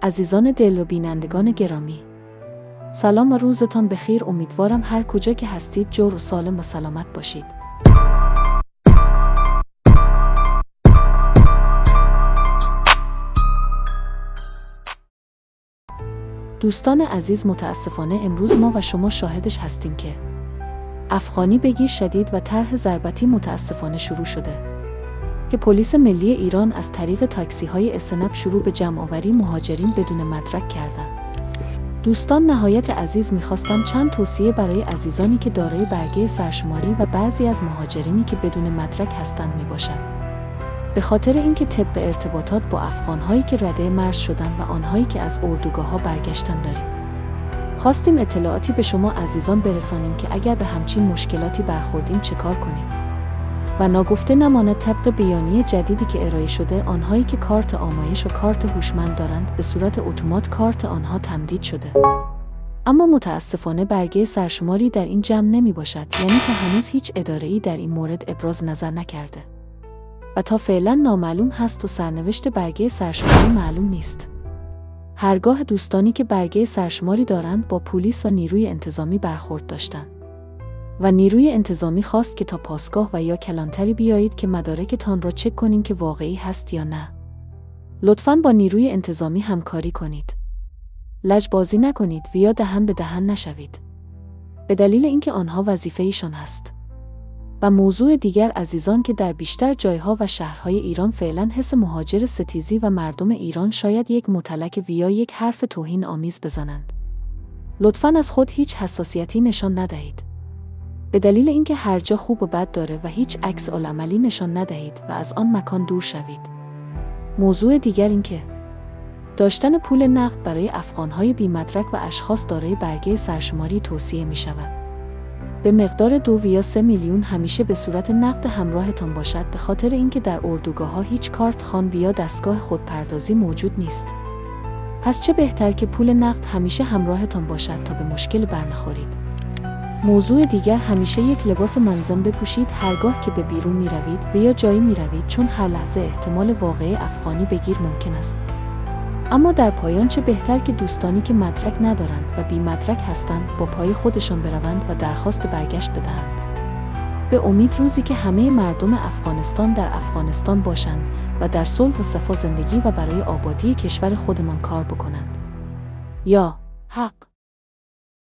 عزیزان دل و بینندگان گرامی، سلام و روزتان بخیر. امیدوارم هر کجا که هستید جور و سالم و سلامت باشید. دوستان عزیز، متاسفانه امروز ما و شما شاهدش هستیم که افغانی بگیر شدید و طرح ضربتی متاسفانه شروع شده که پلیس ملی ایران از طریق تاکسی‌های اسنپ شروع به جمع‌آوری مهاجرین بدون مدرک کردند. دوستان نهایت عزیز، می‌خواستم چند توصیه برای عزیزانی که دارای برگه سرشماری و بعضی از مهاجرینی که بدون مدرک هستند میباشد. به خاطر اینکه طبق ارتباطات با افغان‌هایی که رده مرز شدند و آنهایی که از اردوگاه‌ها برگشتن داریم، خواستیم اطلاعاتی به شما عزیزان برسانیم که اگر به همچین مشکلاتی برخوردیم چه کار کنیم و ناگفته نماند طبق بیانیه جدیدی که ارائه شده، آنهایی که کارت آمایش و کارت هوشمند دارند به صورت اتومات کارت آنها تمدید شده، اما متاسفانه برگه سرشماری در این جمع نمی باشد، یعنی تا هنوز هیچ اداره‌ای در این مورد ابراز نظر نکرده و تا فعلا نامعلوم هست و سرنوشت برگه سرشماری معلوم نیست. هرگاه دوستانی که برگه سرشماری دارند با پلیس و نیروی انتظامی برخورد داشتند و نیروی انتظامی خواست که تا پاسگاه و یا کلانتری بیایید که مدارکتان را چک کنیم که واقعی هست یا نه، لطفاً با نیروی انتظامی همکاری کنید. لجبازی نکنید و یا دهن به دهن نشوید، به دلیل اینکه آنها وظیفه‌ایشان هست. و موضوع دیگر عزیزان که در بیشتر جایها و شهرهای ایران فعلا حس مهاجر ستیزی و مردم ایران شاید یک متلک و یا یک حرف توهین آمیز بزنند، لطفاً از خود هیچ حساسیتی نشان ندهید، به دلیل اینکه هر جا خوب و بد داره و هیچ عکس العملی نشان ندهید و از آن مکان دور شوید. موضوع دیگر این که داشتن پول نقد برای افغانهای بی‌مدرک و اشخاص دارای برگه سرشماری توصیه می شود. به مقدار 2 یا 3 میلیون همیشه به صورت نقد همراهتان باشد، به خاطر اینکه در اردوگاه‌ها هیچ کارت خوان و یا دستگاه خودپردازی موجود نیست. پس چه بهتر که پول نقد همیشه همراهتان باشد تا به مشکل برنخورید. موضوع دیگر، همیشه یک لباس منظم بپوشید هرگاه که به بیرون می روید و یا جایی می روید، چون هر لحظه احتمال واقعی افغانی بگیر ممکن است. اما در پایان چه بهتر که دوستانی که مدرک ندارند و بی مدرک هستند با پای خودشان بروند و درخواست برگشت بدهند، به امید روزی که همه مردم افغانستان در افغانستان باشند و در صلح و صفا زندگی و برای آبادی کشور خودمان کار بکنند. یا حق.